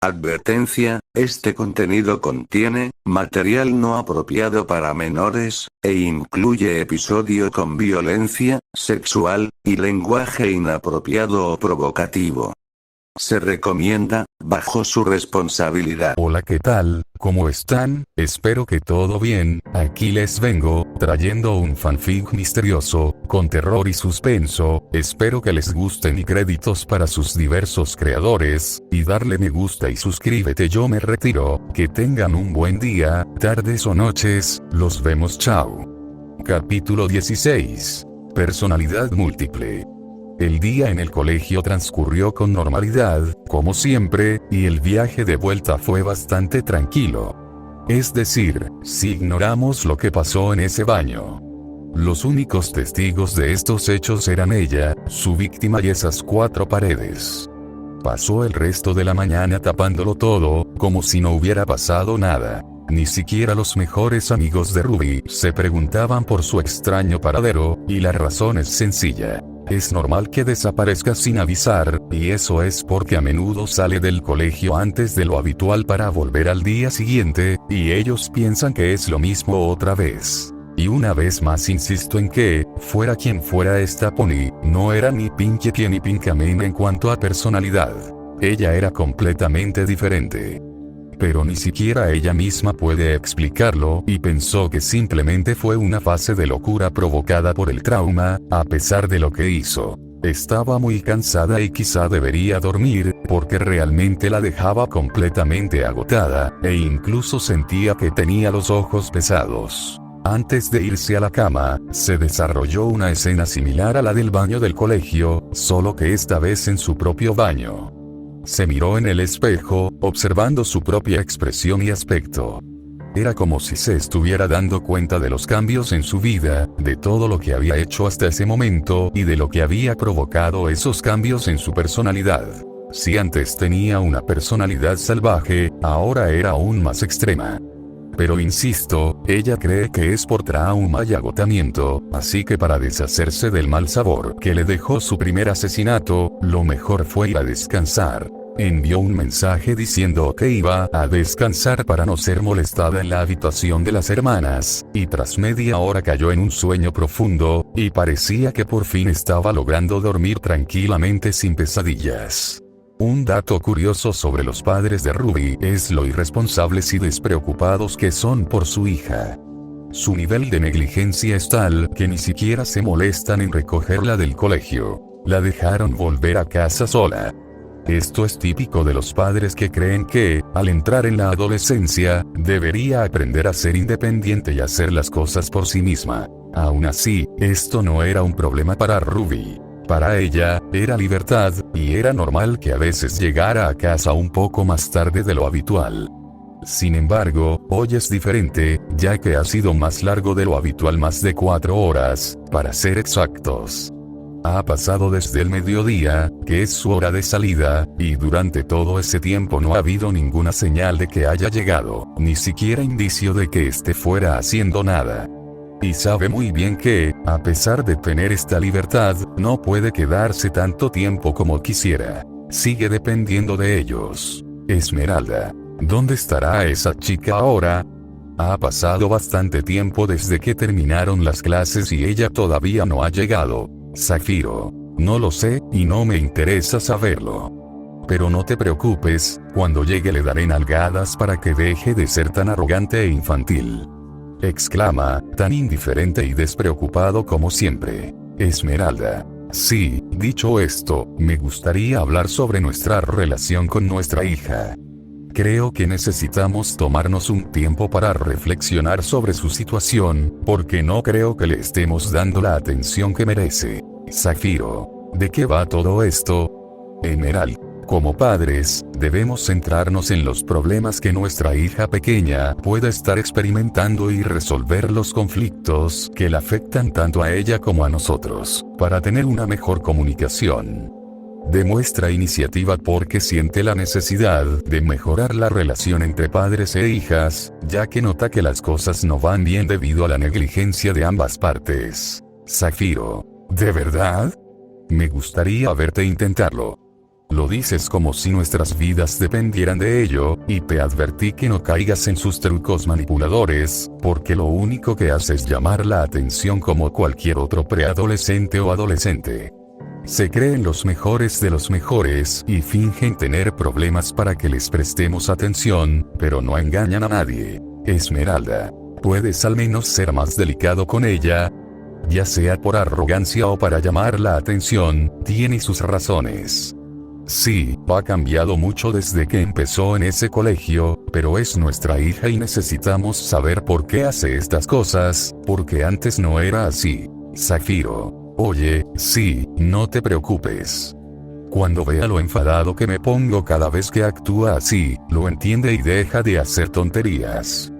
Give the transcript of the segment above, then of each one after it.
Advertencia, este contenido contiene material no apropiado para menores, e incluye episodio con violencia sexual y lenguaje inapropiado o provocativo. Se recomienda, bajo su responsabilidad. Hola, ¿qué tal? ¿Cómo están? Espero que todo bien. Aquí les vengo, trayendo un fanfic misterioso, con terror y suspenso. Espero que les gusten y créditos para sus diversos creadores, y darle me gusta y suscríbete. Yo me retiro, que tengan un buen día, tardes o noches, los vemos, chao. Capítulo 16. Personalidad múltiple. El día en el colegio transcurrió con normalidad, como siempre, y el viaje de vuelta fue bastante tranquilo. Es decir, si ignoramos lo que pasó en ese baño. Los únicos testigos de estos hechos eran ella, su víctima y esas 4 paredes. Pasó el resto de la mañana tapándolo todo, como si no hubiera pasado nada. Ni siquiera los mejores amigos de Ruby se preguntaban por su extraño paradero, y la razón es sencilla. Es normal que desaparezca sin avisar, y eso es porque a menudo sale del colegio antes de lo habitual para volver al día siguiente, y ellos piensan que es lo mismo otra vez. Y una vez más insisto en que, fuera quien fuera esta pony, no era ni Pinky Pie ni Pinkamen en cuanto a personalidad. Ella era completamente diferente. Pero ni siquiera ella misma puede explicarlo, y pensó que simplemente fue una fase de locura provocada por el trauma, a pesar de lo que hizo. Estaba muy cansada y quizá debería dormir, porque realmente la dejaba completamente agotada, e incluso sentía que tenía los ojos pesados. Antes de irse a la cama, se desarrolló una escena similar a la del baño del colegio, solo que esta vez en su propio baño. Se miró en el espejo, observando su propia expresión y aspecto. Era como si se estuviera dando cuenta de los cambios en su vida, de todo lo que había hecho hasta ese momento y de lo que había provocado esos cambios en su personalidad. Si antes tenía una personalidad salvaje, ahora era aún más extrema. Pero insisto, ella cree que es por trauma y agotamiento, así que para deshacerse del mal sabor que le dejó su primer asesinato, lo mejor fue ir a descansar. Envió un mensaje diciendo que iba a descansar para no ser molestada en la habitación de las hermanas, y tras media hora cayó en un sueño profundo, y parecía que por fin estaba logrando dormir tranquilamente sin pesadillas. Un dato curioso sobre los padres de Ruby es lo irresponsables y despreocupados que son por su hija. Su nivel de negligencia es tal que ni siquiera se molestan en recogerla del colegio. La dejaron volver a casa sola. Esto es típico de los padres que creen que, al entrar en la adolescencia, debería aprender a ser independiente y hacer las cosas por sí misma. Aún así, esto no era un problema para Ruby. Para ella, era libertad, y era normal que a veces llegara a casa un poco más tarde de lo habitual. Sin embargo, hoy es diferente, ya que ha sido más largo de lo habitual, más de 4 horas, para ser exactos. Ha pasado desde el mediodía, que es su hora de salida, y durante todo ese tiempo no ha habido ninguna señal de que haya llegado, ni siquiera indicio de que esté fuera haciendo nada. Y sabe muy bien que, a pesar de tener esta libertad, no puede quedarse tanto tiempo como quisiera. Sigue dependiendo de ellos. Esmeralda. ¿Dónde estará esa chica ahora? Ha pasado bastante tiempo desde que terminaron las clases y ella todavía no ha llegado. Zafiro. No lo sé, y no me interesa saberlo. Pero no te preocupes, cuando llegue le daré nalgadas para que deje de ser tan arrogante e infantil. Exclama, tan indiferente y despreocupado como siempre. Esmeralda. Sí, dicho esto, me gustaría hablar sobre nuestra relación con nuestra hija. Creo que necesitamos tomarnos un tiempo para reflexionar sobre su situación, porque no creo que le estemos dando la atención que merece. Zafiro. ¿De qué va todo esto? Emerald. Como padres, debemos centrarnos en los problemas que nuestra hija pequeña pueda estar experimentando y resolver los conflictos que la afectan tanto a ella como a nosotros, para tener una mejor comunicación. Demuestra iniciativa porque siente la necesidad de mejorar la relación entre padres e hijas, ya que nota que las cosas no van bien debido a la negligencia de ambas partes. Zafiro. ¿De verdad? Me gustaría verte intentarlo. Lo dices como si nuestras vidas dependieran de ello, y te advertí que no caigas en sus trucos manipuladores, porque lo único que hace es llamar la atención como cualquier otro preadolescente o adolescente. Se creen los mejores de los mejores y fingen tener problemas para que les prestemos atención, pero no engañan a nadie. Esmeralda, ¿puedes al menos ser más delicado con ella? Ya sea por arrogancia o para llamar la atención, tiene sus razones. Sí, ha cambiado mucho desde que empezó en ese colegio, pero es nuestra hija y necesitamos saber por qué hace estas cosas, porque antes no era así. Zafiro. Oye, sí, no te preocupes. Cuando vea lo enfadado que me pongo cada vez que actúa así, lo entiende y deja de hacer tonterías.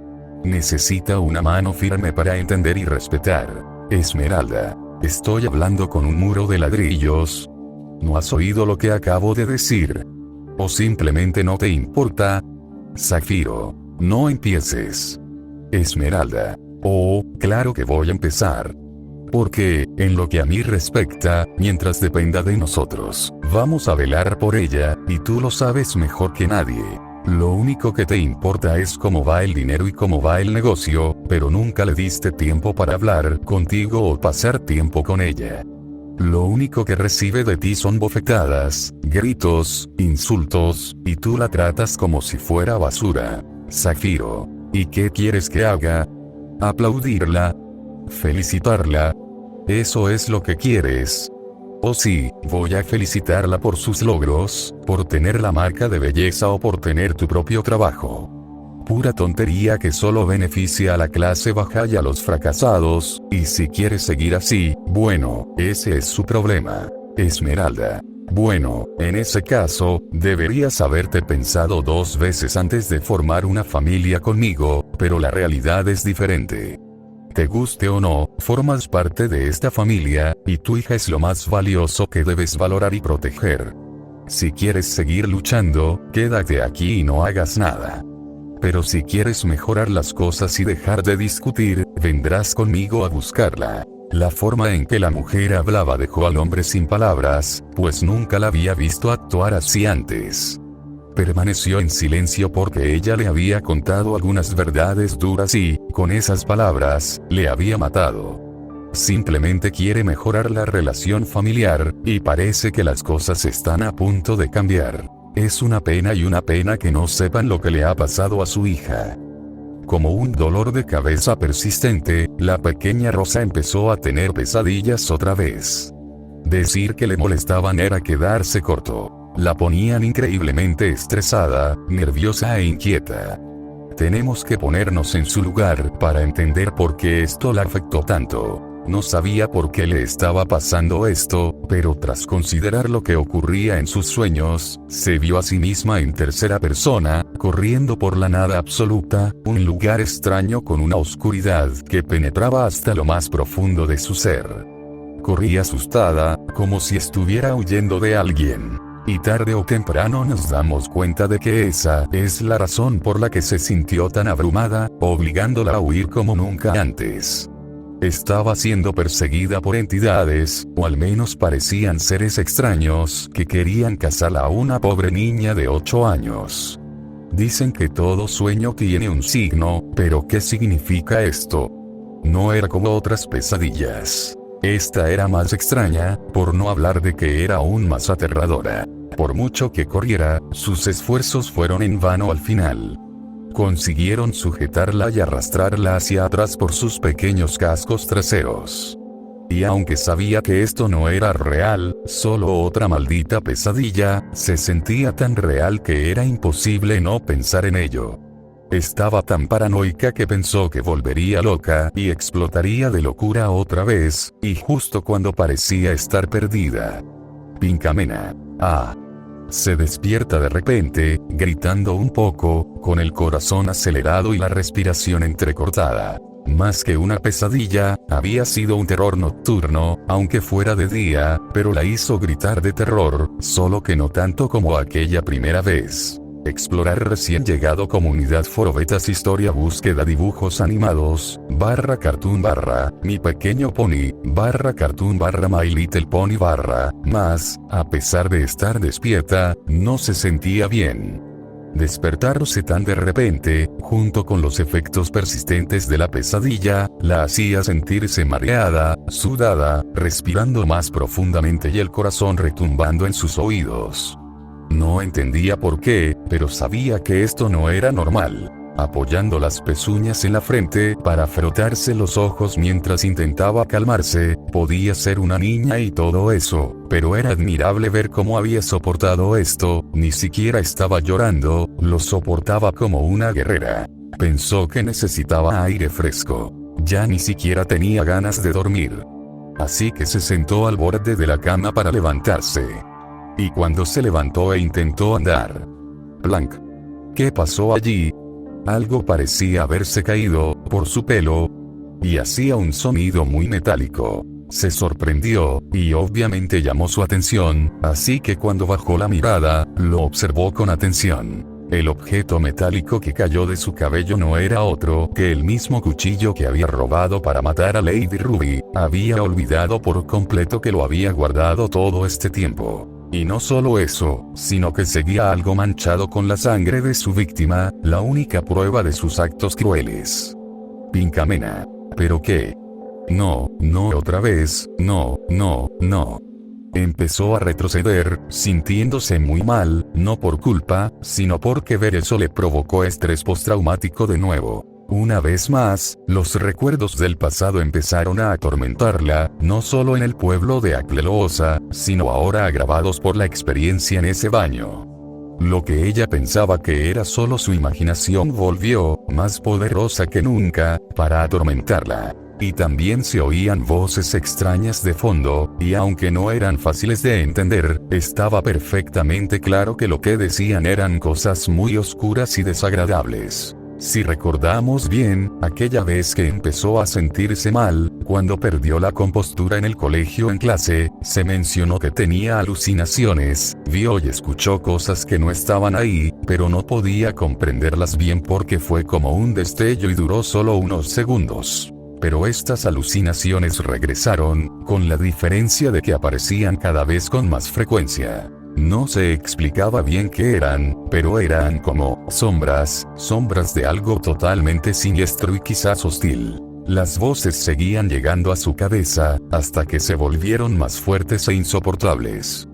Necesita una mano firme para entender y respetar. Esmeralda, estoy hablando con un muro de ladrillos. ¿No has oído lo que acabo de decir? ¿O simplemente no te importa? Zafiro, no empieces. Esmeralda, oh, claro que voy a empezar. Porque, en lo que a mí respecta, mientras dependa de nosotros, vamos a velar por ella, y tú lo sabes mejor que nadie. Lo único que te importa es cómo va el dinero y cómo va el negocio, pero nunca le diste tiempo para hablar contigo o pasar tiempo con ella. Lo único que recibe de ti son bofetadas, gritos, insultos, y tú la tratas como si fuera basura. Zafiro, ¿y qué quieres que haga? ¿Aplaudirla? ¿Felicitarla? ¿Eso es lo que quieres? Oh sí, voy a felicitarla por sus logros, por tener la marca de belleza o por tener tu propio trabajo. Pura tontería que solo beneficia a la clase baja y a los fracasados, y si quieres seguir así, bueno, ese es su problema. Esmeralda. Bueno, en ese caso, deberías haberte pensado 2 veces antes de formar una familia conmigo, pero la realidad es diferente. Te guste o no, formas parte de esta familia, y tu hija es lo más valioso que debes valorar y proteger. Si quieres seguir luchando, quédate aquí y no hagas nada. Pero si quieres mejorar las cosas y dejar de discutir, vendrás conmigo a buscarla. La forma en que la mujer hablaba dejó al hombre sin palabras, pues nunca la había visto actuar así antes. Permaneció en silencio porque ella le había contado algunas verdades duras y, con esas palabras, le había matado. Simplemente quiere mejorar la relación familiar, y parece que las cosas están a punto de cambiar. Es una pena que no sepan lo que le ha pasado a su hija. Como un dolor de cabeza persistente, la pequeña Rosa empezó a tener pesadillas otra vez. Decir que le molestaban era quedarse corto. La ponían increíblemente estresada, nerviosa e inquieta. Tenemos que ponernos en su lugar para entender por qué esto la afectó tanto. No sabía por qué le estaba pasando esto, pero tras considerar lo que ocurría en sus sueños, se vio a sí misma en tercera persona, corriendo por la nada absoluta, un lugar extraño con una oscuridad que penetraba hasta lo más profundo de su ser. Corría asustada, como si estuviera huyendo de alguien. Y tarde o temprano nos damos cuenta de que esa es la razón por la que se sintió tan abrumada, obligándola a huir como nunca antes. Estaba siendo perseguida por entidades, o al menos parecían seres extraños, que querían cazar a una pobre niña de 8 años. Dicen que todo sueño tiene un signo, pero ¿qué significa esto? No era como otras pesadillas. Esta era más extraña, por no hablar de que era aún más aterradora. Por mucho que corriera, sus esfuerzos fueron en vano al final. Consiguieron sujetarla y arrastrarla hacia atrás por sus pequeños cascos traseros. Y aunque sabía que esto no era real, solo otra maldita pesadilla, se sentía tan real que era imposible no pensar en ello. Estaba tan paranoica que pensó que volvería loca y explotaría de locura otra vez, y justo cuando parecía estar perdida. Pinkamena. Se despierta de repente, gritando un poco, con el corazón acelerado y la respiración entrecortada. Más que una pesadilla, había sido un terror nocturno, aunque fuera de día, pero la hizo gritar de terror, solo que no tanto como aquella primera vez. Explorar recién llegado comunidad forobetas historia búsqueda dibujos animados, /cartoon mi pequeño pony, /cartoon my little pony más, a pesar de estar despierta, no se sentía bien. Despertarse tan de repente, junto con los efectos persistentes de la pesadilla, la hacía sentirse mareada, sudada, respirando más profundamente y el corazón retumbando en sus oídos. No entendía por qué, pero sabía que esto no era normal. Apoyando las pezuñas en la frente para frotarse los ojos mientras intentaba calmarse, podía ser una niña y todo eso, pero era admirable ver cómo había soportado esto, ni siquiera estaba llorando, lo soportaba como una guerrera. Pensó que necesitaba aire fresco. Ya ni siquiera tenía ganas de dormir. Así que se sentó al borde de la cama para levantarse. Y cuando se levantó e intentó andar, ¡plank! ¿Qué pasó allí? Algo parecía haberse caído por su pelo y hacía un sonido muy metálico. Se sorprendió, y obviamente llamó su atención, así que cuando bajó la mirada, lo observó con atención. El objeto metálico que cayó de su cabello no era otro que el mismo cuchillo que había robado para matar a Lady Ruby. Había olvidado por completo que lo había guardado todo este tiempo. Y no solo eso, sino que seguía algo manchado con la sangre de su víctima, la única prueba de sus actos crueles. Pinkamena. ¿Pero qué? No, no otra vez, no. Empezó a retroceder, sintiéndose muy mal, no por culpa, sino porque ver eso le provocó estrés postraumático de nuevo. Una vez más, los recuerdos del pasado empezaron a atormentarla, no solo en el pueblo de Aclelosa, sino ahora agravados por la experiencia en ese baño. Lo que ella pensaba que era solo su imaginación volvió, más poderosa que nunca, para atormentarla. Y también se oían voces extrañas de fondo, y aunque no eran fáciles de entender, estaba perfectamente claro que lo que decían eran cosas muy oscuras y desagradables. Si recordamos bien, aquella vez que empezó a sentirse mal, cuando perdió la compostura en el colegio en clase, se mencionó que tenía alucinaciones, vio y escuchó cosas que no estaban ahí, pero no podía comprenderlas bien porque fue como un destello y duró solo unos segundos. Pero estas alucinaciones regresaron, con la diferencia de que aparecían cada vez con más frecuencia. No se explicaba bien qué eran, pero eran como sombras de algo totalmente siniestro y quizás hostil. Las voces seguían llegando a su cabeza, hasta que se volvieron más fuertes e insoportables.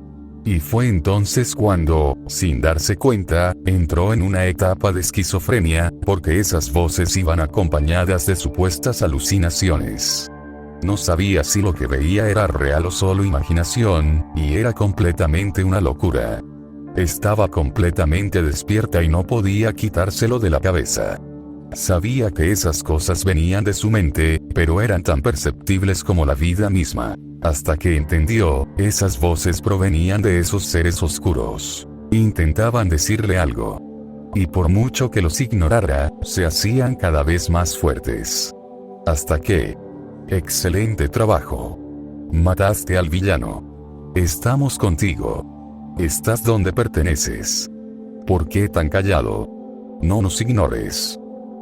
Y fue entonces cuando, sin darse cuenta, entró en una etapa de esquizofrenia, porque esas voces iban acompañadas de supuestas alucinaciones. No sabía si lo que veía era real o solo imaginación, y era completamente una locura. Estaba completamente despierta y no podía quitárselo de la cabeza. Sabía que esas cosas venían de su mente, pero eran tan perceptibles como la vida misma. Hasta que entendió, esas voces provenían de esos seres oscuros. Intentaban decirle algo. Y por mucho que los ignorara, se hacían cada vez más fuertes. Hasta que... Excelente trabajo. Mataste al villano. Estamos contigo. Estás donde perteneces. ¿Por qué tan callado? No nos ignores.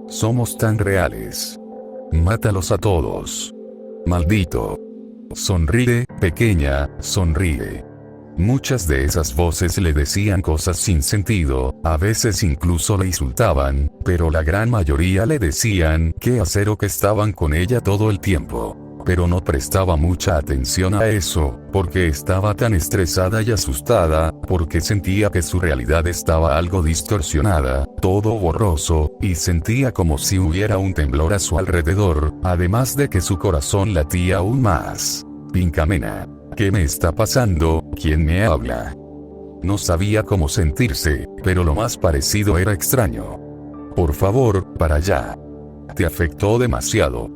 Somos tan reales. Mátalos a todos. Maldito. Sonríe, pequeña, sonríe. Muchas de esas voces le decían cosas sin sentido, a veces incluso le insultaban, pero la gran mayoría le decían qué hacer o que estaban con ella todo el tiempo. Pero no prestaba mucha atención a eso, porque estaba tan estresada y asustada, porque sentía que su realidad estaba algo distorsionada, todo borroso, y sentía como si hubiera un temblor a su alrededor, además de que su corazón latía aún más. Pinkamena. ¿Qué me está pasando? ¿Quién me habla? No sabía cómo sentirse, pero lo más parecido era extraño. Por favor, para allá. Te afectó demasiado.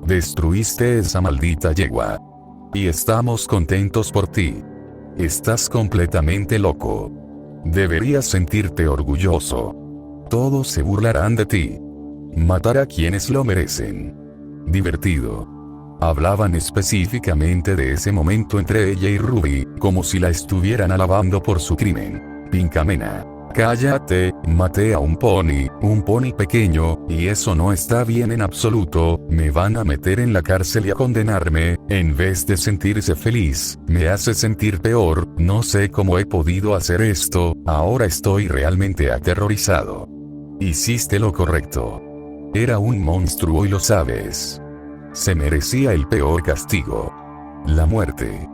Destruiste esa maldita yegua. Y estamos contentos por ti. Estás completamente loco. Deberías sentirte orgulloso. Todos se burlarán de ti. Matar a quienes lo merecen. Divertido. Hablaban específicamente de ese momento entre ella y Ruby, como si la estuvieran alabando por su crimen. Pinkamena. Cállate, maté a un pony pequeño, y eso no está bien en absoluto, me van a meter en la cárcel y a condenarme, en vez de sentirse feliz, me hace sentir peor, no sé cómo he podido hacer esto, ahora estoy realmente aterrorizado. Hiciste lo correcto. Era un monstruo y lo sabes. Se merecía el peor castigo. La muerte.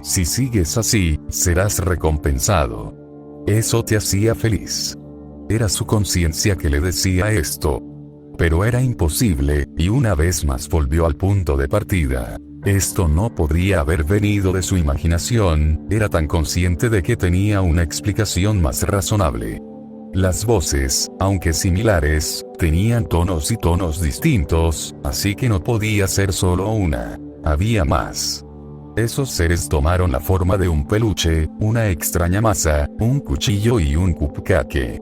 Si sigues así, serás recompensado. Eso te hacía feliz. Era su conciencia que le decía esto. Pero era imposible, y una vez más volvió al punto de partida. Esto no podría haber venido de su imaginación, era tan consciente de que tenía una explicación más razonable. Las voces, aunque similares, tenían tonos y tonos distintos, así que no podía ser solo una. Había más. Esos seres tomaron la forma de un peluche, una extraña masa, un cuchillo y un cupcake.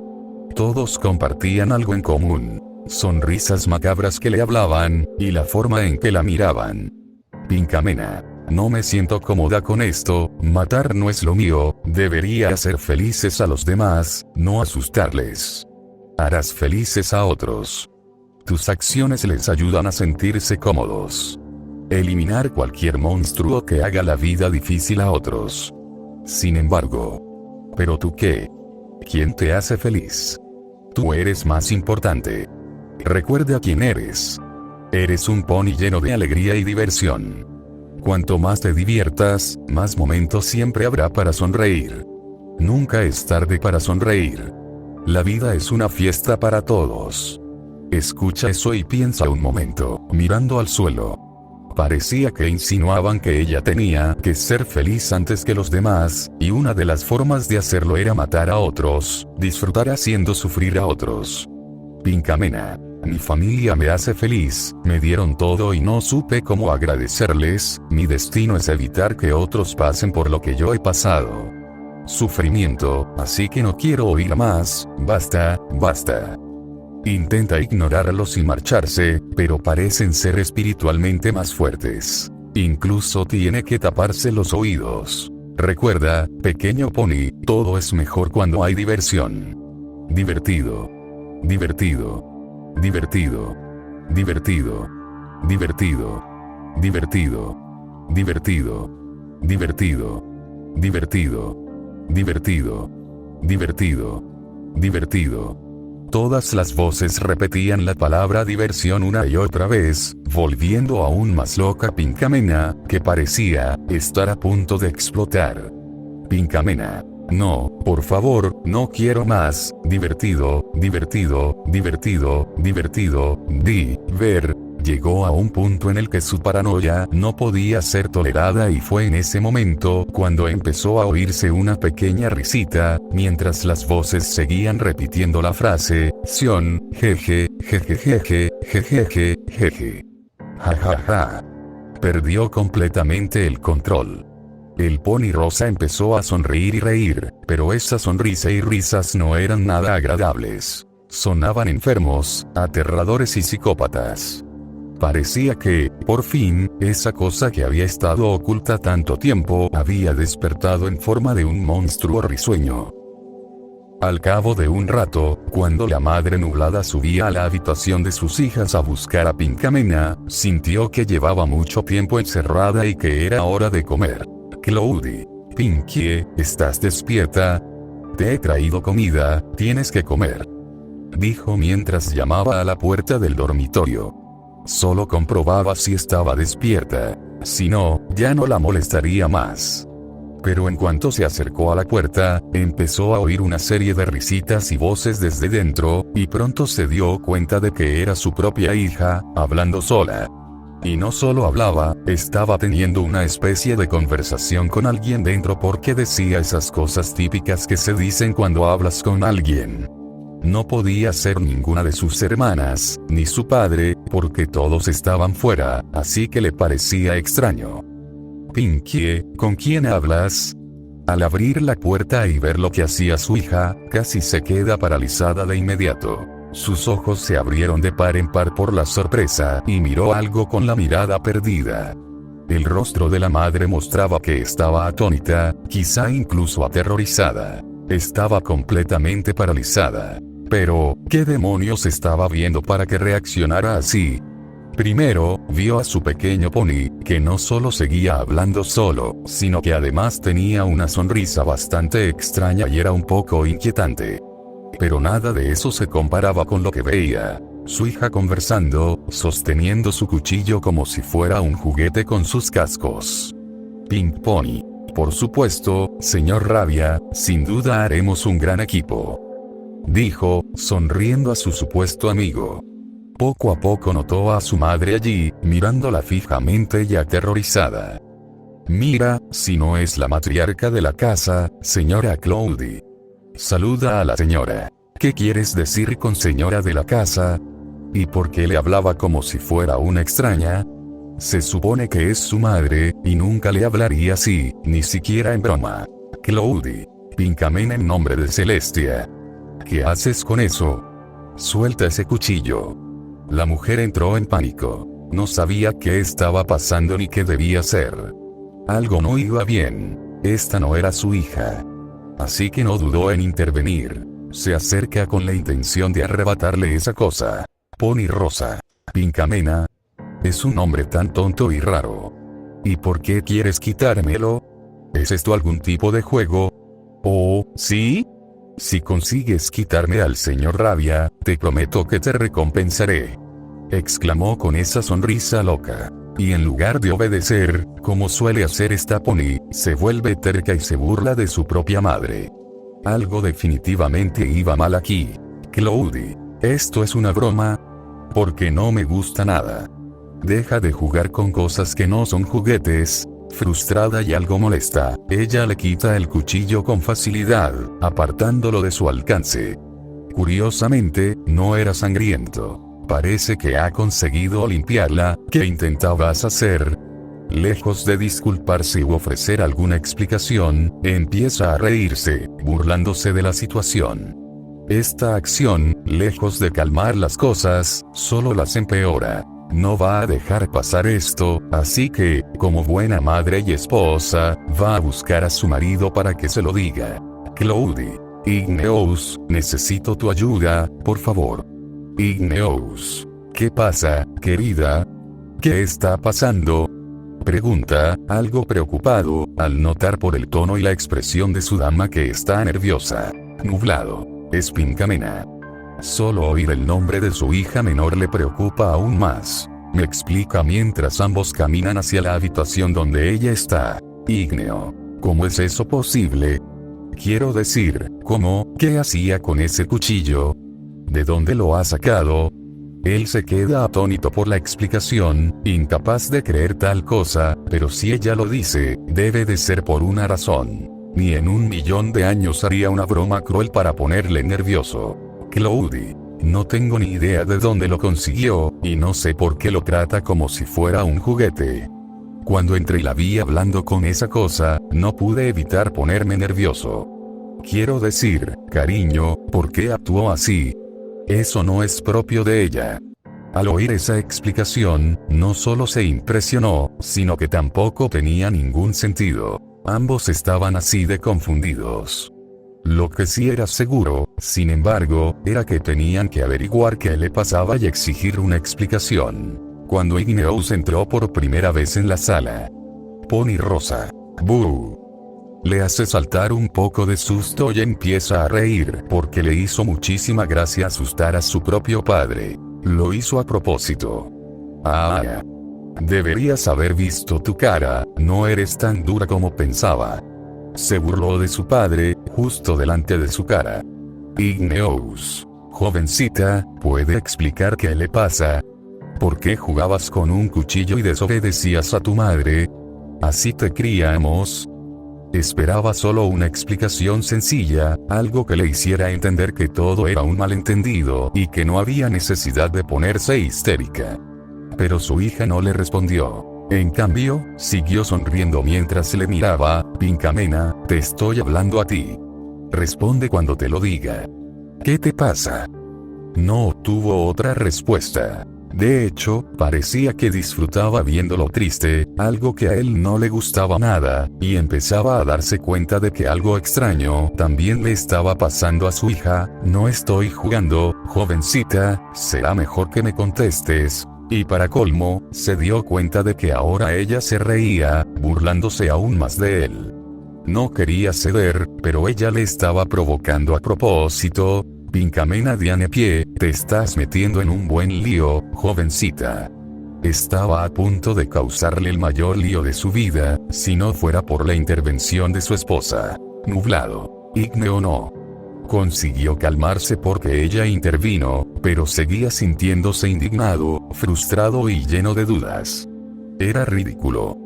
Todos compartían algo en común. Sonrisas macabras que le hablaban, y la forma en que la miraban. Pinkamena. No me siento cómoda con esto, matar no es lo mío, debería hacer felices a los demás, no asustarles. Harás felices a otros. Tus acciones les ayudan a sentirse cómodos. Eliminar cualquier monstruo que haga la vida difícil a otros. Sin embargo. ¿Pero tú qué? ¿Quién te hace feliz? Tú eres más importante. Recuerda quién eres. Eres un pony lleno de alegría y diversión. Cuanto más te diviertas, más momentos siempre habrá para sonreír. Nunca es tarde para sonreír. La vida es una fiesta para todos. Escucha eso y piensa un momento, mirando al suelo. Parecía que insinuaban que ella tenía que ser feliz antes que los demás, y una de las formas de hacerlo era matar a otros, disfrutar haciendo sufrir a otros. Pinkamena. Mi familia me hace feliz, me dieron todo y no supe cómo agradecerles, mi destino es evitar que otros pasen por lo que yo he pasado. Sufrimiento, así que no quiero oír más, basta, basta. Intenta ignorarlos y marcharse, pero parecen ser espiritualmente más fuertes. Incluso tiene que taparse los oídos. Recuerda, pequeño pony, todo es mejor cuando hay diversión. Divertido. Divertido. Divertido. Divertido. Divertido. Divertido. Divertido. Divertido. Divertido. Divertido. Divertido. Divertido. Todas las voces repetían la palabra diversión una y otra vez, volviendo aún más loca a Pinkamena, que parecía estar a punto de explotar. Pinkamena. No, por favor, no quiero más, divertido, divertido, divertido, divertido, ver. Llegó a un punto en el que su paranoia no podía ser tolerada y fue en ese momento cuando empezó a oírse una pequeña risita, mientras las voces seguían repitiendo la frase, Sion, jeje, jeje jeje, jeje jeje. Ja ja ja. Perdió completamente el control. El pony rosa empezó a sonreír y reír, pero esa sonrisa y risas no eran nada agradables. Sonaban enfermos, aterradores y psicópatas. Parecía que, por fin, esa cosa que había estado oculta tanto tiempo había despertado en forma de un monstruo risueño. Al cabo de un rato, cuando la madre nublada subía a la habitación de sus hijas a buscar a Pinkamena, sintió que llevaba mucho tiempo encerrada y que era hora de comer. Cloudy. Pinkie, ¿estás despierta? Te he traído comida, tienes que comer. Dijo mientras llamaba a la puerta del dormitorio. Solo comprobaba si estaba despierta. Si no, ya no la molestaría más. Pero en cuanto se acercó a la puerta, empezó a oír una serie de risitas y voces desde dentro, y pronto se dio cuenta de que era su propia hija, hablando sola. Y no solo hablaba, estaba teniendo una especie de conversación con alguien dentro porque decía esas cosas típicas que se dicen cuando hablas con alguien. No podía ser ninguna de sus hermanas, ni su padre, porque todos estaban fuera, así que le parecía extraño. Pinkie, ¿con quién hablas? Al abrir la puerta y ver lo que hacía su hija, casi se queda paralizada de inmediato. Sus ojos se abrieron de par en par por la sorpresa, y miró algo con la mirada perdida. El rostro de la madre mostraba que estaba atónita, quizá incluso aterrorizada. estaba completamente paralizada. Pero, ¿qué demonios estaba viendo para que reaccionara así? Primero, vio a su pequeño pony, que no solo seguía hablando solo, sino que además tenía una sonrisa bastante extraña y era un poco inquietante. Pero nada de eso se comparaba con lo que veía. Su hija conversando, sosteniendo su cuchillo como si fuera un juguete con sus cascos. Pink Pony. Por supuesto, señor Rabia, sin duda haremos un gran equipo, dijo, sonriendo a su supuesto amigo. Poco a poco notó a su madre allí, mirándola fijamente y aterrorizada. Mira, si no es la matriarca de la casa, señora Cloudy. Saluda a la señora. ¿Qué quieres decir con señora de la casa? ¿Y por qué le hablaba como si fuera una extraña? Se supone que es su madre, y nunca le hablaría así, ni siquiera en broma. Cloudy. Pinkamen en nombre de Celestia. ¿Qué haces con eso? Suelta ese cuchillo. La mujer entró en pánico. No sabía qué estaba pasando ni qué debía hacer. Algo no iba bien. Esta no era su hija. Así que no dudó en intervenir. Se acerca con la intención de arrebatarle esa cosa. Pony Rosa. Pinkamena. Es un nombre tan tonto y raro. ¿Y por qué quieres quitármelo? ¿Es esto algún tipo de juego? ¿Oh, sí? Si consigues quitarme al señor Rabia, te prometo que te recompensaré, exclamó con esa sonrisa loca. Y en lugar de obedecer, como suele hacer esta pony, se vuelve terca y se burla de su propia madre. Algo definitivamente iba mal aquí. Cloudy, ¿esto es una broma? Porque no me gusta nada. Deja de jugar con cosas que no son juguetes. Frustrada y algo molesta, ella le quita el cuchillo con facilidad, apartándolo de su alcance. Curiosamente, no era sangriento. Parece que ha conseguido limpiarla. ¿Qué intentabas hacer? Lejos de disculparse u ofrecer alguna explicación, empieza a reírse, burlándose de la situación. Esta acción, lejos de calmar las cosas, solo las empeora. No va a dejar pasar esto, así que, como buena madre y esposa, va a buscar a su marido para que se lo diga. Cloudy. Igneous, necesito tu ayuda, por favor. Igneous. ¿Qué pasa, querida? ¿Qué está pasando? Pregunta, algo preocupado, al notar por el tono y la expresión de su dama que está nerviosa. Nublado. Es Pinkamena. Solo oír el nombre de su hija menor le preocupa aún más. Me explica mientras ambos caminan hacia la habitación donde ella está. Igneo. ¿Cómo es eso posible? Quiero decir, ¿cómo? ¿Qué hacía con ese cuchillo? ¿De dónde lo ha sacado? Él se queda atónito por la explicación, incapaz de creer tal cosa, pero si ella lo dice, debe de ser por una razón. Ni en 1.000.000 de años haría una broma cruel para ponerle nervioso. Cloudy. No tengo ni idea de dónde lo consiguió, y no sé por qué lo trata como si fuera un juguete. Cuando entré y la vi hablando con esa cosa, no pude evitar ponerme nervioso. Quiero decir, cariño, ¿por qué actuó así? Eso no es propio de ella. Al oír esa explicación, no solo se impresionó, sino que tampoco tenía ningún sentido. Ambos estaban así de confundidos. Lo que sí era seguro, sin embargo, era que tenían que averiguar qué le pasaba y exigir una explicación. Cuando Igneous entró por primera vez en la sala. Pony Rosa. ¡Bú! Le hace saltar un poco de susto y empieza a reír porque le hizo muchísima gracia asustar a su propio padre. Lo hizo a propósito. Ah. Deberías haber visto tu cara, no eres tan dura como pensaba. Se burló de su padre, justo delante de su cara. Igneous. Jovencita, ¿puede explicar qué le pasa? ¿Por qué jugabas con un cuchillo y desobedecías a tu madre? ¿Así te criamos? Esperaba solo una explicación sencilla, algo que le hiciera entender que todo era un malentendido y que no había necesidad de ponerse histérica. Pero su hija no le respondió. En cambio, siguió sonriendo mientras le miraba. Pinkamena, te estoy hablando a ti. Responde cuando te lo diga. ¿Qué te pasa? No obtuvo otra respuesta. De hecho, parecía que disfrutaba viéndolo triste, algo que a él no le gustaba nada, y empezaba a darse cuenta de que algo extraño también le estaba pasando a su hija. No estoy jugando, jovencita, será mejor que me contestes. Y para colmo, se dio cuenta de que ahora ella se reía, burlándose aún más de él. No quería ceder, pero ella le estaba provocando a propósito. Pinkamena Dianepie, te estás metiendo en un buen lío, jovencita. Estaba a punto de causarle el mayor lío de su vida, si no fuera por la intervención de su esposa. Nublado. Ígneo no. Consiguió calmarse porque ella intervino, pero seguía sintiéndose indignado, frustrado y lleno de dudas. Era ridículo.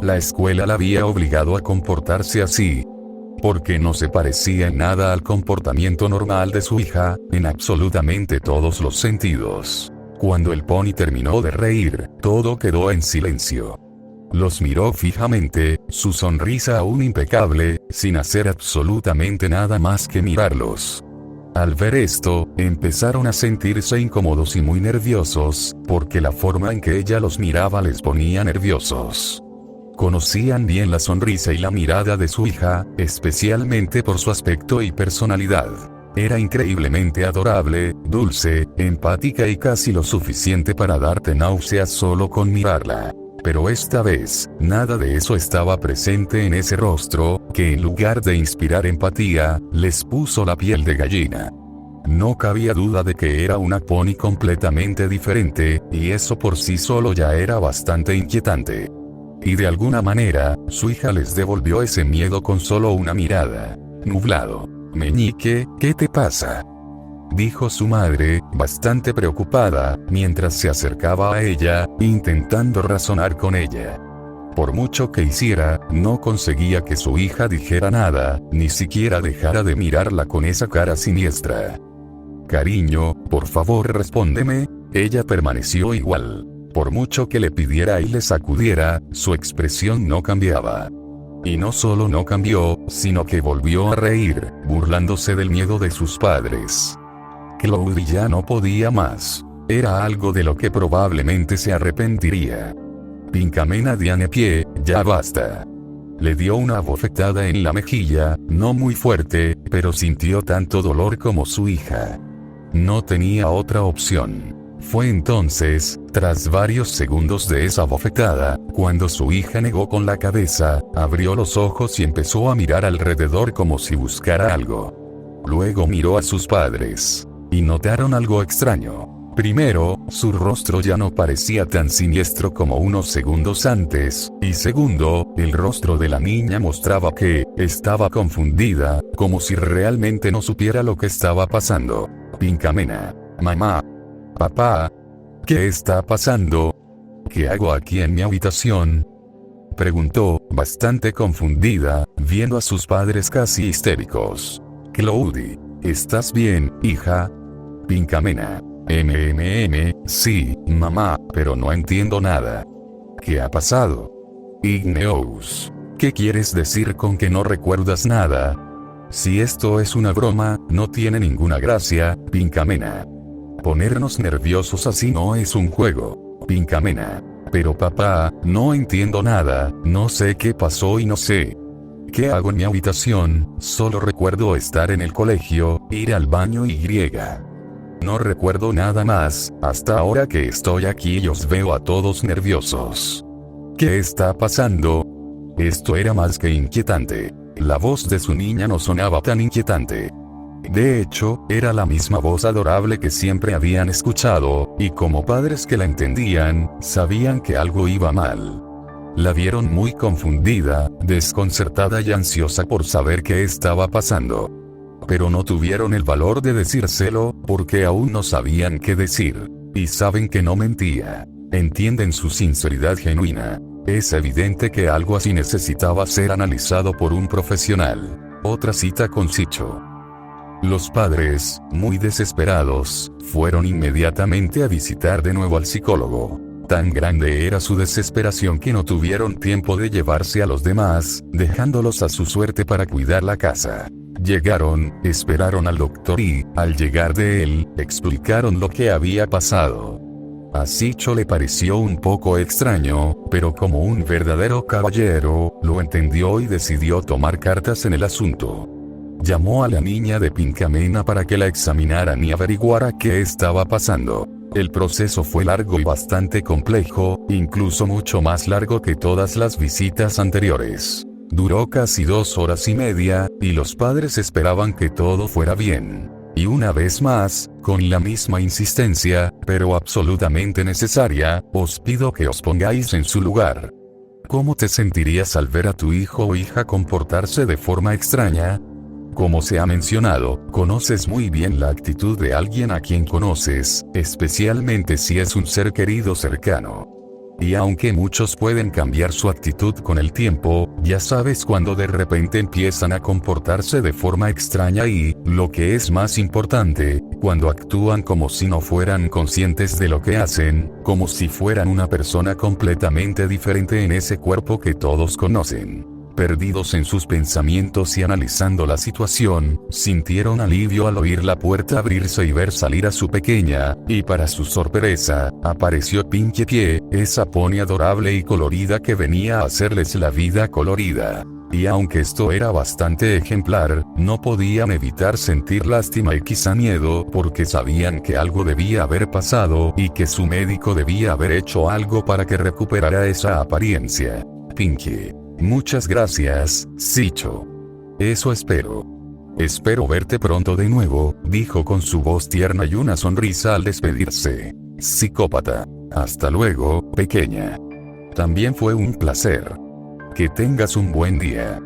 La escuela la había obligado a comportarse así, porque no se parecía en nada al comportamiento normal de su hija, en absolutamente todos los sentidos. Cuando el pony terminó de reír, todo quedó en silencio. Los miró fijamente, su sonrisa aún impecable, sin hacer absolutamente nada más que mirarlos. Al ver esto, empezaron a sentirse incómodos y muy nerviosos, porque la forma en que ella los miraba les ponía nerviosos. Conocían bien la sonrisa y la mirada de su hija, especialmente por su aspecto y personalidad. Era increíblemente adorable, dulce, empática y casi lo suficiente para darte náuseas solo con mirarla. Pero esta vez, nada de eso estaba presente en ese rostro, que en lugar de inspirar empatía, les puso la piel de gallina. No cabía duda de que era una pony completamente diferente, y eso por sí solo ya era bastante inquietante. Y de alguna manera, su hija les devolvió ese miedo con solo una mirada. Nublado. Meñique, ¿qué te pasa?, dijo su madre, bastante preocupada, mientras se acercaba a ella, intentando razonar con ella. Por mucho que hiciera, no conseguía que su hija dijera nada, ni siquiera dejara de mirarla con esa cara siniestra. Cariño, por favor respóndeme. Ella permaneció igual. Por mucho que le pidiera y le sacudiera, su expresión no cambiaba. Y no solo no cambió, sino que volvió a reír, burlándose del miedo de sus padres. Cloudy ya no podía más. Era algo de lo que probablemente se arrepentiría. Pinkamena Dianepie, ya basta. Le dio una bofetada en la mejilla, no muy fuerte, pero sintió tanto dolor como su hija. No tenía otra opción. Fue entonces, tras varios segundos de esa bofetada, cuando su hija negó con la cabeza, abrió los ojos y empezó a mirar alrededor como si buscara algo. Luego miró a sus padres. Y notaron algo extraño. Primero, su rostro ya no parecía tan siniestro como unos segundos antes, y segundo, el rostro de la niña mostraba que estaba confundida, como si realmente no supiera lo que estaba pasando. Pinkamena. Mamá. Papá. ¿Qué está pasando? ¿Qué hago aquí en mi habitación?, preguntó, bastante confundida, viendo a sus padres casi histéricos. Cloudy. ¿Estás bien, hija? Pinkamena. Sí, mamá, pero no entiendo nada. ¿Qué ha pasado? Igneous. ¿Qué quieres decir con que no recuerdas nada? Si esto es una broma, no tiene ninguna gracia, Pinkamena. Ponernos nerviosos así no es un juego, Pinkamena. Pero papá, no entiendo nada, no sé qué pasó y no sé qué hago en mi habitación, solo recuerdo estar en el colegio, ir al baño y no recuerdo nada más, hasta ahora que estoy aquí y os veo a todos nerviosos. ¿Qué está pasando? Esto era más que inquietante. La voz de su niña no sonaba tan inquietante. De hecho, era la misma voz adorable que siempre habían escuchado, y como padres que la entendían, sabían que algo iba mal. La vieron muy confundida, desconcertada y ansiosa por saber qué estaba pasando. Pero no tuvieron el valor de decírselo, porque aún no sabían qué decir. Y saben que no mentía. Entienden su sinceridad genuina. Es evidente que algo así necesitaba ser analizado por un profesional. Otra cita con Sicho. Los padres, muy desesperados, fueron inmediatamente a visitar de nuevo al psicólogo. Tan grande era su desesperación que no tuvieron tiempo de llevarse a los demás, dejándolos a su suerte para cuidar la casa. Llegaron, esperaron al doctor y, al llegar de él, explicaron lo que había pasado. A Sicho le pareció un poco extraño, pero como un verdadero caballero, lo entendió y decidió tomar cartas en el asunto. Llamó a la niña de Pinkamena para que la examinaran y averiguara qué estaba pasando. El proceso fue largo y bastante complejo, incluso mucho más largo que todas las visitas anteriores. Duró casi 2 horas y media, y los padres esperaban que todo fuera bien. Y una vez más, con la misma insistencia, pero absolutamente necesaria, os pido que os pongáis en su lugar. ¿Cómo te sentirías al ver a tu hijo o hija comportarse de forma extraña? Como se ha mencionado, conoces muy bien la actitud de alguien a quien conoces, especialmente si es un ser querido cercano. Y aunque muchos pueden cambiar su actitud con el tiempo, ya sabes cuando de repente empiezan a comportarse de forma extraña y, lo que es más importante, cuando actúan como si no fueran conscientes de lo que hacen, como si fueran una persona completamente diferente en ese cuerpo que todos conocen. Perdidos en sus pensamientos y analizando la situación, sintieron alivio al oír la puerta abrirse y ver salir a su pequeña, y para su sorpresa, apareció Pinkie Pie, esa pony adorable y colorida que venía a hacerles la vida colorida. Y aunque esto era bastante ejemplar, no podían evitar sentir lástima y quizá miedo porque sabían que algo debía haber pasado y que su médico debía haber hecho algo para que recuperara esa apariencia. Pinkie. Muchas gracias, Sicho. Eso espero. Espero verte pronto de nuevo, dijo con su voz tierna y una sonrisa al despedirse. Psicópata. Hasta luego, pequeña. También fue un placer. Que tengas un buen día.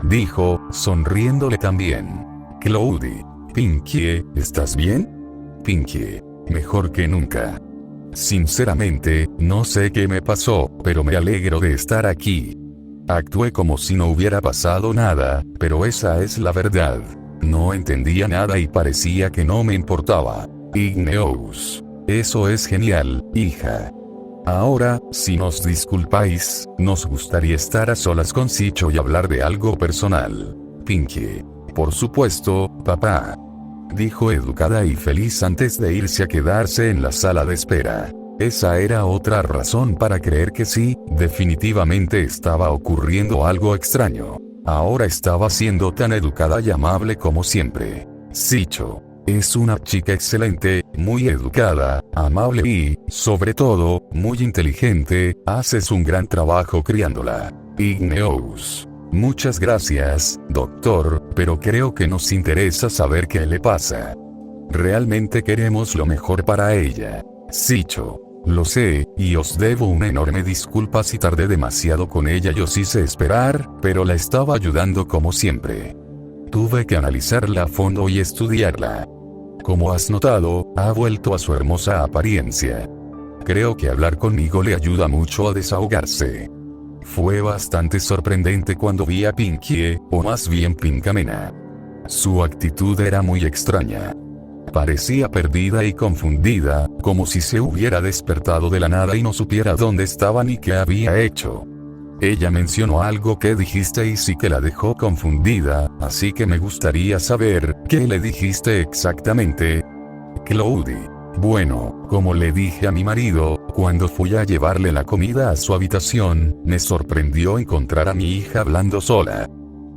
Dijo, sonriéndole también. Cloudy. Pinkie, ¿estás bien? Pinkie. Mejor que nunca. Sinceramente, no sé qué me pasó, pero me alegro de estar aquí. Actué como si no hubiera pasado nada, pero esa es la verdad. No entendía nada y parecía que no me importaba. Igneous. Eso es genial, hija. Ahora, si nos disculpáis, nos gustaría estar a solas con Sicho y hablar de algo personal. Pinkie. Por supuesto, papá. Dijo educada y feliz antes de irse a quedarse en la sala de espera. Esa era otra razón para creer que sí, definitivamente estaba ocurriendo algo extraño. Ahora estaba siendo tan educada y amable como siempre. Sicho. Es una chica excelente, muy educada, amable y, sobre todo, muy inteligente, haces un gran trabajo criándola. Igneous. Muchas gracias, doctor, pero creo que nos interesa saber qué le pasa. Realmente queremos lo mejor para ella. Sicho. Lo sé, y os debo una enorme disculpa si tardé demasiado con ella. Yo sí sé esperar, pero la estaba ayudando como siempre. Tuve que analizarla a fondo y estudiarla. Como has notado, ha vuelto a su hermosa apariencia. Creo que hablar conmigo le ayuda mucho a desahogarse. Fue bastante sorprendente cuando vi a Pinkie, o más bien Pinkamena. Su actitud era muy extraña. Parecía perdida y confundida, como si se hubiera despertado de la nada y no supiera dónde estaba ni qué había hecho. Ella mencionó algo que dijiste y sí que la dejó confundida, así que me gustaría saber, ¿qué le dijiste exactamente? Cloudy. Bueno, como le dije a mi marido, cuando fui a llevarle la comida a su habitación, me sorprendió encontrar a mi hija hablando sola.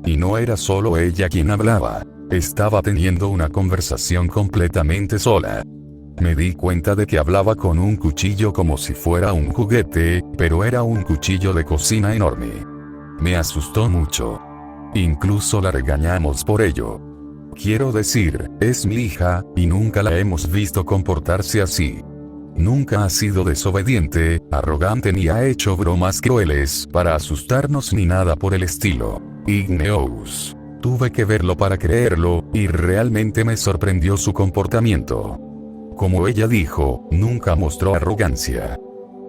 Y no era solo ella quien hablaba. Estaba teniendo una conversación completamente sola. Me di cuenta de que hablaba con un cuchillo como si fuera un juguete, pero era un cuchillo de cocina enorme. Me asustó mucho. Incluso la regañamos por ello. Quiero decir, es mi hija, y nunca la hemos visto comportarse así. Nunca ha sido desobediente, arrogante ni ha hecho bromas crueles para asustarnos ni nada por el estilo. Igneous. Tuve que verlo para creerlo, y realmente me sorprendió su comportamiento. Como ella dijo, nunca mostró arrogancia.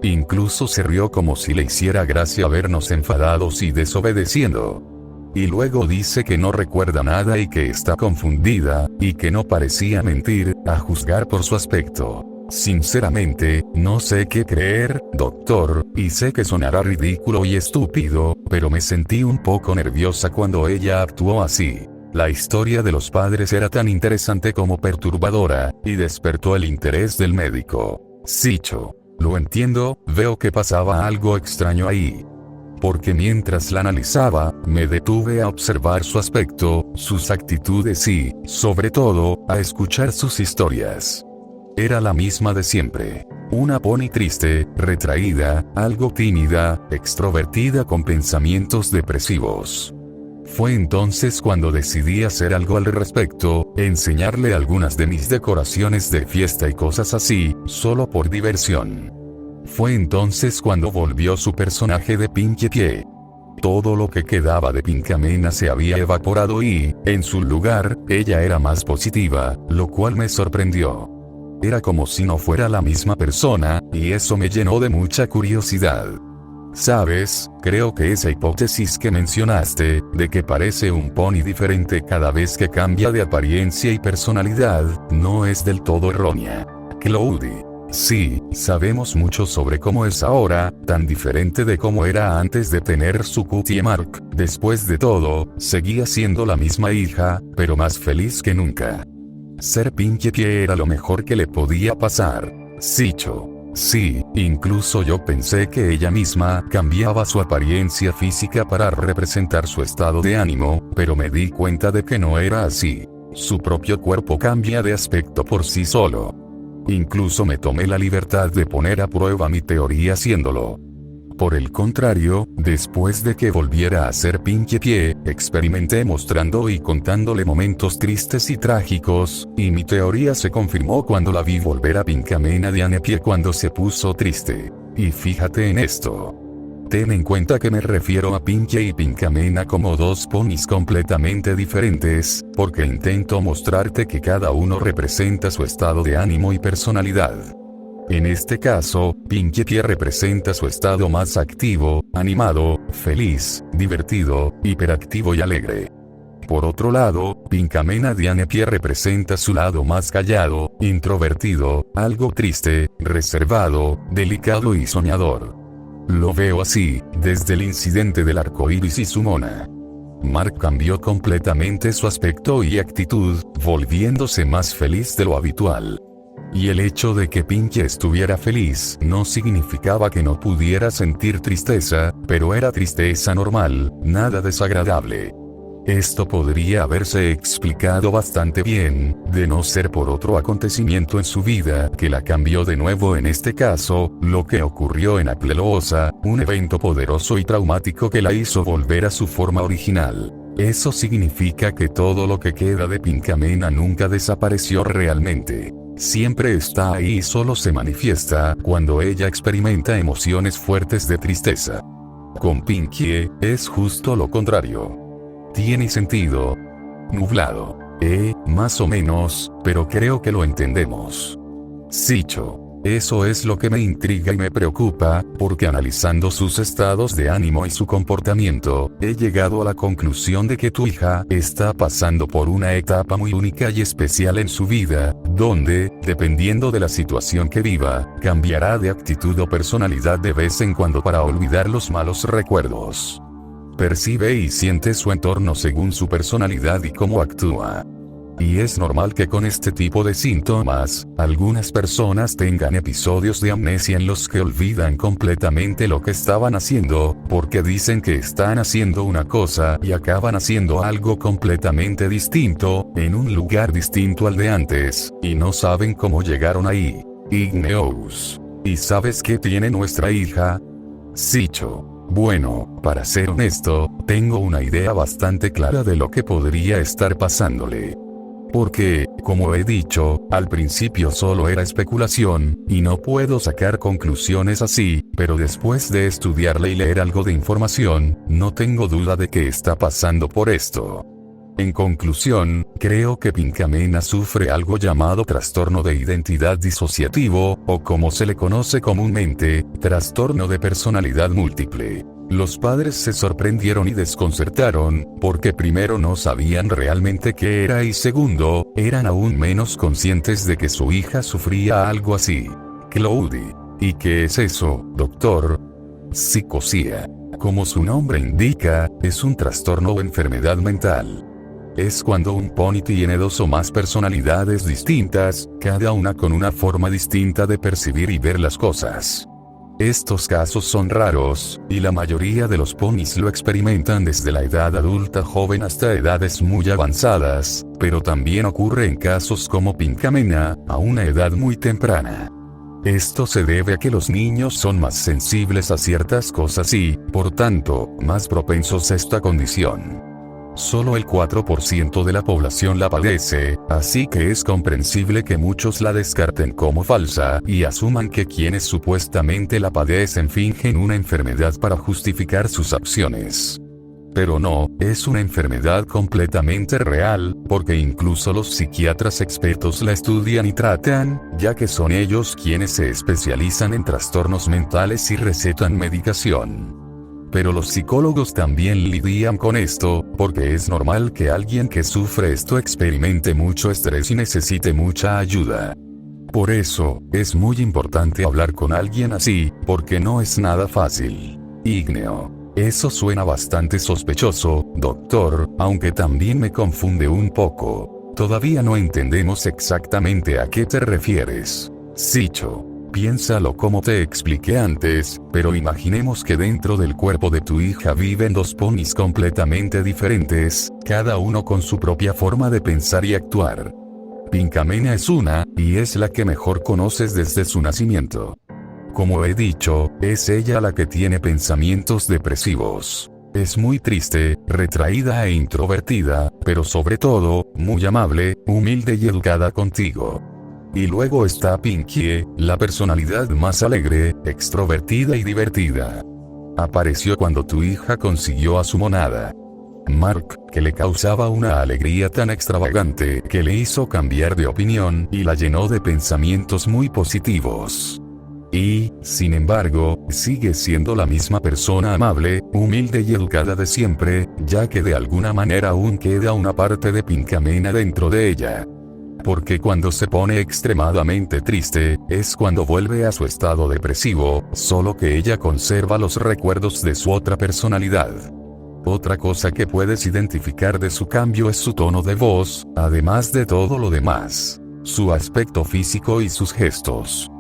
Incluso se rió como si le hiciera gracia vernos enfadados y desobedeciendo. Y luego dice que no recuerda nada y que está confundida, y que no parecía mentir, a juzgar por su aspecto. Sinceramente, no sé qué creer, doctor, y sé que sonará ridículo y estúpido, pero me sentí un poco nerviosa cuando ella actuó así. La historia de los padres era tan interesante como perturbadora, y despertó el interés del médico. Sicho. Lo entiendo, veo que pasaba algo extraño ahí. Porque mientras la analizaba, me detuve a observar su aspecto, sus actitudes y, sobre todo, a escuchar sus historias. Era la misma de siempre. Una pony triste, retraída, algo tímida, extrovertida con pensamientos depresivos. Fue entonces cuando decidí hacer algo al respecto, enseñarle algunas de mis decoraciones de fiesta y cosas así, solo por diversión. Fue entonces cuando volvió su personaje de Pinkie Pie. Todo lo que quedaba de Pinkamena se había evaporado y, en su lugar, ella era más positiva, lo cual me sorprendió. Era como si no fuera la misma persona, y eso me llenó de mucha curiosidad. ¿Sabes? Creo que esa hipótesis que mencionaste, de que parece un pony diferente cada vez que cambia de apariencia y personalidad, no es del todo errónea. Cloudy. Sí, sabemos mucho sobre cómo es ahora, tan diferente de cómo era antes de tener su cutie mark. Después de todo, seguía siendo la misma hija, pero más feliz que nunca. Ser Pinkie Pie era lo mejor que le podía pasar. Sicho. Sí, incluso yo pensé que ella misma cambiaba su apariencia física para representar su estado de ánimo, pero me di cuenta de que no era así. Su propio cuerpo cambia de aspecto por sí solo. Incluso me tomé la libertad de poner a prueba mi teoría haciéndolo. Por el contrario, después de que volviera a ser Pinkie Pie, experimenté mostrando y contándole momentos tristes y trágicos, y mi teoría se confirmó cuando la vi volver a Pinkamena Diane Pie cuando se puso triste. Y fíjate en esto. Ten en cuenta que me refiero a Pinkie y Pinkamena como dos ponis completamente diferentes, porque intento mostrarte que cada uno representa su estado de ánimo y personalidad. En este caso, Pinkie Pie representa su estado más activo, animado, feliz, divertido, hiperactivo y alegre. Por otro lado, Pinkamena Diane Pie representa su lado más callado, introvertido, algo triste, reservado, delicado y soñador. Lo veo así, desde el incidente del arco iris y su mona. Mark cambió completamente su aspecto y actitud, volviéndose más feliz de lo habitual. Y el hecho de que Pinkie estuviera feliz no significaba que no pudiera sentir tristeza, pero era tristeza normal, nada desagradable. Esto podría haberse explicado bastante bien, de no ser por otro acontecimiento en su vida que la cambió de nuevo, en este caso, lo que ocurrió en Aplelosa, un evento poderoso y traumático que la hizo volver a su forma original. Eso significa que todo lo que queda de Pinkamena nunca desapareció realmente. Siempre está ahí y solo se manifiesta cuando ella experimenta emociones fuertes de tristeza. Con Pinkie, es justo lo contrario. Tiene sentido. Nublado. Más o menos, pero creo que lo entendemos. Sicho. Eso es lo que me intriga y me preocupa, porque analizando sus estados de ánimo y su comportamiento, he llegado a la conclusión de que tu hija está pasando por una etapa muy única y especial en su vida, donde, dependiendo de la situación que viva, cambiará de actitud o personalidad de vez en cuando para olvidar los malos recuerdos. Percibe y siente su entorno según su personalidad y cómo actúa. Y es normal que con este tipo de síntomas, algunas personas tengan episodios de amnesia en los que olvidan completamente lo que estaban haciendo, porque dicen que están haciendo una cosa y acaban haciendo algo completamente distinto, en un lugar distinto al de antes, y no saben cómo llegaron ahí. Igneous. ¿Y sabes qué tiene nuestra hija? Sicho. Bueno, para ser honesto, tengo una idea bastante clara de lo que podría estar pasándole. Porque, como he dicho, al principio solo era especulación, y no puedo sacar conclusiones así, pero después de estudiarla y leer algo de información, no tengo duda de que está pasando por esto. En conclusión, creo que Pinkamena sufre algo llamado trastorno de identidad disociativo, o como se le conoce comúnmente, trastorno de personalidad múltiple. Los padres se sorprendieron y desconcertaron, porque primero no sabían realmente qué era y segundo, eran aún menos conscientes de que su hija sufría algo así. Cloudy. ¿Y qué es eso, doctor? Psicosía. Como su nombre indica, es un trastorno o enfermedad mental. es cuando un pony tiene dos o más personalidades distintas, cada una con una forma distinta de percibir y ver las cosas. Estos casos son raros, y la mayoría de los ponis lo experimentan desde la edad adulta joven hasta edades muy avanzadas, pero también ocurre en casos como Pinkamena, a una edad muy temprana. Esto se debe a que los niños son más sensibles a ciertas cosas y, por tanto, más propensos a esta condición. Solo el 4% de la población la padece, así que es comprensible que muchos la descarten como falsa y asuman que quienes supuestamente la padecen fingen una enfermedad para justificar sus acciones. Pero no, es una enfermedad completamente real, porque incluso los psiquiatras expertos la estudian y tratan, ya que son ellos quienes se especializan en trastornos mentales y recetan medicación. Pero los psicólogos también lidian con esto, porque es normal que alguien que sufre esto experimente mucho estrés y necesite mucha ayuda. Por eso, es muy importante hablar con alguien así, porque no es nada fácil. Ígneo. Eso suena bastante sospechoso, doctor, aunque también me confunde un poco. Todavía no entendemos exactamente a qué te refieres. Sicho. Piénsalo como te expliqué antes, pero imaginemos que dentro del cuerpo de tu hija viven dos ponis completamente diferentes, cada uno con su propia forma de pensar y actuar. Pinkamena es una, y es la que mejor conoces desde su nacimiento. Como he dicho, es ella la que tiene pensamientos depresivos. Es muy triste, retraída e introvertida, pero sobre todo, muy amable, humilde y educada contigo. Y luego está Pinkie, la personalidad más alegre, extrovertida y divertida. Apareció cuando tu hija consiguió a su monada. Mark, que le causaba una alegría tan extravagante que le hizo cambiar de opinión y la llenó de pensamientos muy positivos. Y, sin embargo, sigue siendo la misma persona amable, humilde y educada de siempre, ya que de alguna manera aún queda una parte de Pinkamena dentro de ella. Porque cuando se pone extremadamente triste, es cuando vuelve a su estado depresivo, solo que ella conserva los recuerdos de su otra personalidad. Otra cosa que puedes identificar de su cambio es su tono de voz, además de todo lo demás. Su aspecto físico y sus gestos.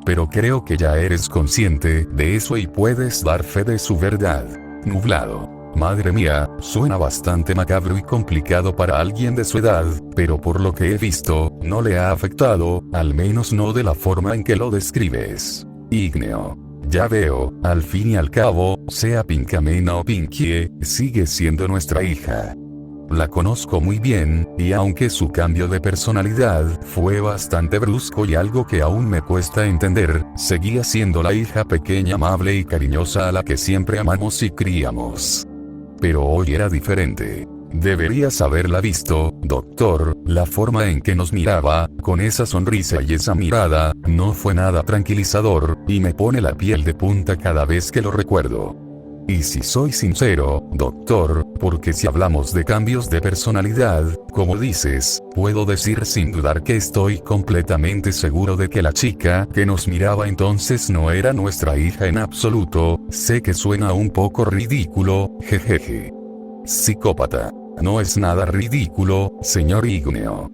Pero creo que ya eres consciente de eso y puedes dar fe de su verdad. Nublado. Madre mía, suena bastante macabro y complicado para alguien de su edad, pero por lo que he visto, no le ha afectado, al menos no de la forma en que lo describes. Ígneo. Ya veo, al fin y al cabo, sea Pinkamena o Pinkie, sigue siendo nuestra hija. La conozco muy bien, y aunque su cambio de personalidad fue bastante brusco y algo que aún me cuesta entender, seguía siendo la hija pequeña, amable y cariñosa a la que siempre amamos y criamos. Pero hoy era diferente. Deberías haberla visto, doctor, la forma en que nos miraba, con esa sonrisa y esa mirada, no fue nada tranquilizador, y me pone la piel de punta cada vez que lo recuerdo. Y si soy sincero, doctor, porque si hablamos de cambios de personalidad, como dices, puedo decir sin dudar que estoy completamente seguro de que la chica que nos miraba entonces no era nuestra hija en absoluto. Sé que suena un poco ridículo, jejeje. Psicópata. No es nada ridículo, señor Ígneo.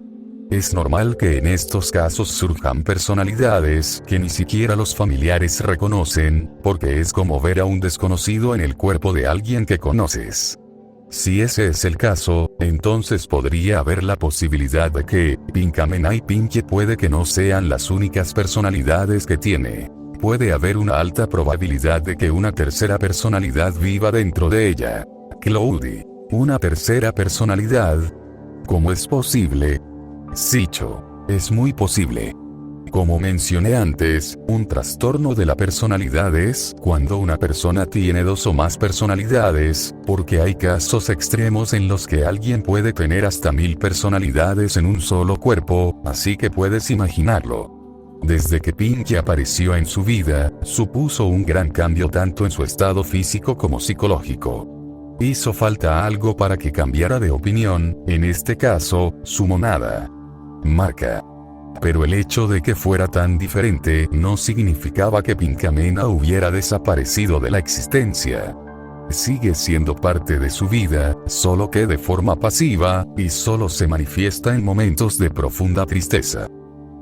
Es normal que en estos casos surjan personalidades que ni siquiera los familiares reconocen, porque es como ver a un desconocido en el cuerpo de alguien que conoces. Si ese es el caso, entonces podría haber la posibilidad de que Pinkamena y Pinkie puede que no sean las únicas personalidades que tiene. Puede haber una alta probabilidad de que una tercera personalidad viva dentro de ella. Cloudy. ¿Una tercera personalidad? ¿Cómo es posible? Sicho. Es muy posible. Como mencioné antes, un trastorno de la personalidad es cuando una persona tiene dos o más personalidades, porque hay casos extremos en los que alguien puede tener hasta 1000 personalidades en un solo cuerpo, así que puedes imaginarlo. Desde que Pinkie apareció en su vida, supuso un gran cambio tanto en su estado físico como psicológico. Hizo falta algo para que cambiara de opinión, en este caso, su monada. Marca. Pero el hecho de que fuera tan diferente no significaba que Pinkamena hubiera desaparecido de la existencia. sigue siendo parte de su vida, solo que de forma pasiva, y solo se manifiesta en momentos de profunda tristeza.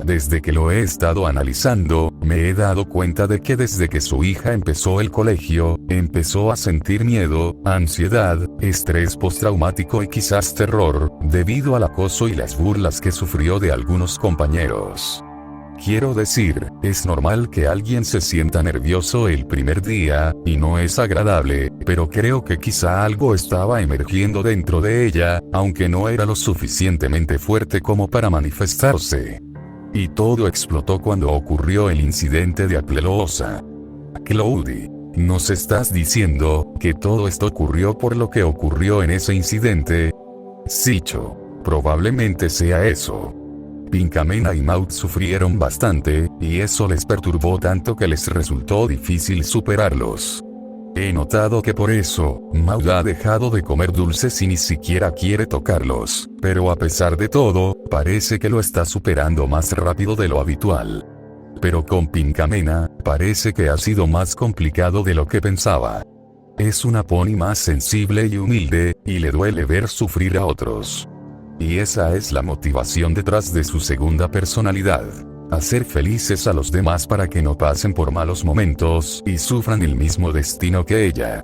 Desde que lo he estado analizando, me he dado cuenta de que desde que su hija empezó el colegio, empezó a sentir miedo, ansiedad, estrés postraumático y quizás terror, debido al acoso y las burlas que sufrió de algunos compañeros. Quiero decir, es normal que alguien se sienta nervioso el primer día, y no es agradable, pero creo que quizá algo estaba emergiendo dentro de ella, aunque no era lo suficientemente fuerte como para manifestarse. Y todo explotó cuando ocurrió el incidente de Aplelosa. Cloudy, ¿nos estás diciendo que todo esto ocurrió por lo que ocurrió en ese incidente? Sicho, probablemente sea eso. Pinkamena y Maud sufrieron bastante, y eso les perturbó tanto que les resultó difícil superarlos. He notado que por eso, Maud ha dejado de comer dulces y ni siquiera quiere tocarlos, pero a pesar de todo, parece que lo está superando más rápido de lo habitual. Pero con Pinkamena, parece que ha sido más complicado de lo que pensaba. Es una pony más sensible y humilde, y le duele ver sufrir a otros. Y esa es la motivación detrás de su segunda personalidad. Hacer felices a los demás para que no pasen por malos momentos y sufran el mismo destino que ella.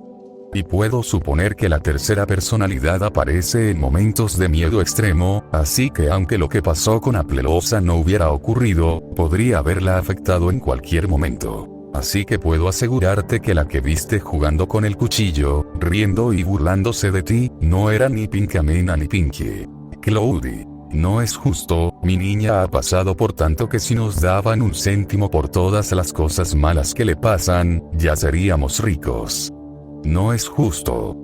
Y puedo suponer que la tercera personalidad aparece en momentos de miedo extremo, así que aunque lo que pasó con Aplelosa no hubiera ocurrido, podría haberla afectado en cualquier momento. Así que puedo asegurarte que la que viste jugando con el cuchillo, riendo y burlándose de ti, no era ni Pinkamena ni Pinky. Cloudy, no es justo, mi niña ha pasado por tanto que si nos daban un céntimo por todas las cosas malas que le pasan, ya seríamos ricos. No es justo.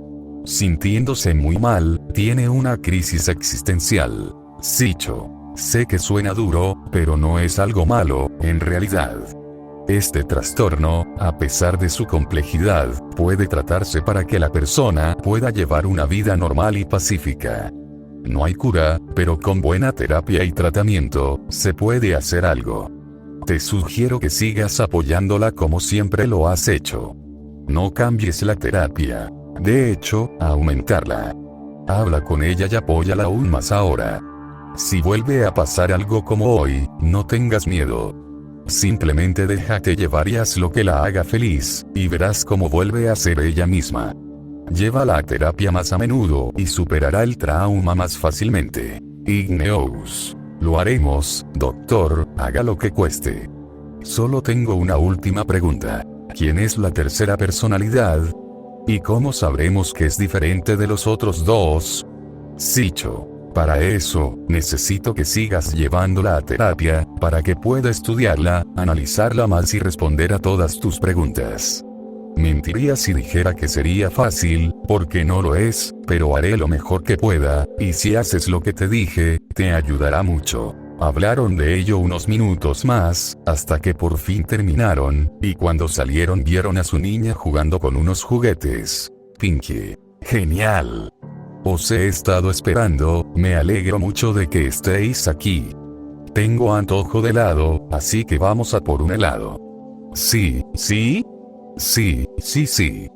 Sintiéndose muy mal, tiene una crisis existencial. Sicho, sé que suena duro, pero no es algo malo, en realidad. Este trastorno, a pesar de su complejidad, puede tratarse para que la persona pueda llevar una vida normal y pacífica. No hay cura, pero con buena terapia y tratamiento, se puede hacer algo. Te sugiero que sigas apoyándola como siempre lo has hecho. No cambies la terapia. De hecho, aumentarla. Habla con ella y apóyala aún más ahora. Si vuelve a pasar algo como hoy, no tengas miedo. Simplemente déjate llevar y haz lo que la haga feliz, y verás cómo vuelve a ser ella misma. Llévala a terapia más a menudo y superará el trauma más fácilmente. Igneous. Lo haremos, doctor, haga lo que cueste. Solo tengo una última pregunta. ¿Quién es la tercera personalidad? ¿Y cómo sabremos que es diferente de los otros dos? Sicho. Para eso, necesito que sigas llevándola a terapia, para que pueda estudiarla, analizarla más y responder a todas tus preguntas. Mentiría si dijera que sería fácil, porque no lo es, pero haré lo mejor que pueda, y si haces lo que te dije, te ayudará mucho. Hablaron de ello unos minutos más, hasta que por fin terminaron, y cuando salieron vieron a su niña jugando con unos juguetes. Pinky. Genial. Os he estado esperando, me alegro mucho de que estéis aquí. Tengo antojo de helado, así que vamos a por un helado. Sí, ¿sí? Sí, sí, sí.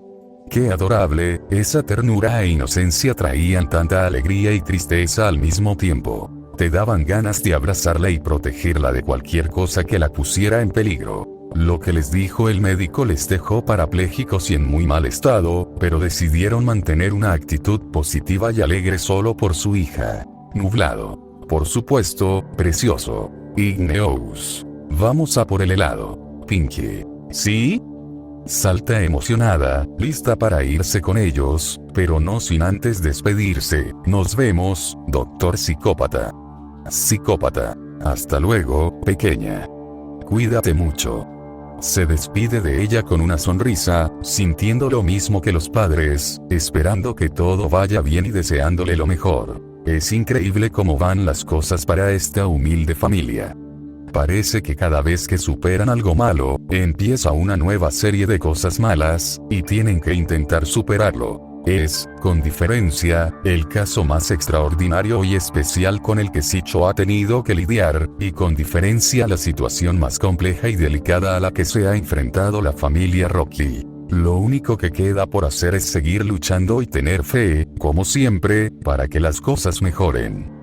Qué adorable, esa ternura e inocencia traían tanta alegría y tristeza al mismo tiempo. Te daban ganas de abrazarla y protegerla de cualquier cosa que la pusiera en peligro. Lo que les dijo el médico les dejó parapléjicos y en muy mal estado, pero decidieron mantener una actitud positiva y alegre solo por su hija. Nublado. Por supuesto, precioso. Igneous. Vamos a por el helado. Pinky. ¿Sí? Salta emocionada, lista para irse con ellos, pero no sin antes despedirse. Nos vemos, doctor psicópata. Psicópata. Hasta luego, pequeña. Cuídate mucho. Se despide de ella con una sonrisa, sintiendo lo mismo que los padres, esperando que todo vaya bien y deseándole lo mejor. Es increíble cómo van las cosas para esta humilde familia. Parece que cada vez que superan algo malo, empieza una nueva serie de cosas malas, y tienen que intentar superarlo. Es, con diferencia, el caso más extraordinario y especial con el que Sicho ha tenido que lidiar, y con diferencia la situación más compleja y delicada a la que se ha enfrentado la familia Rocky. Lo único que queda por hacer es seguir luchando y tener fe, como siempre, para que las cosas mejoren.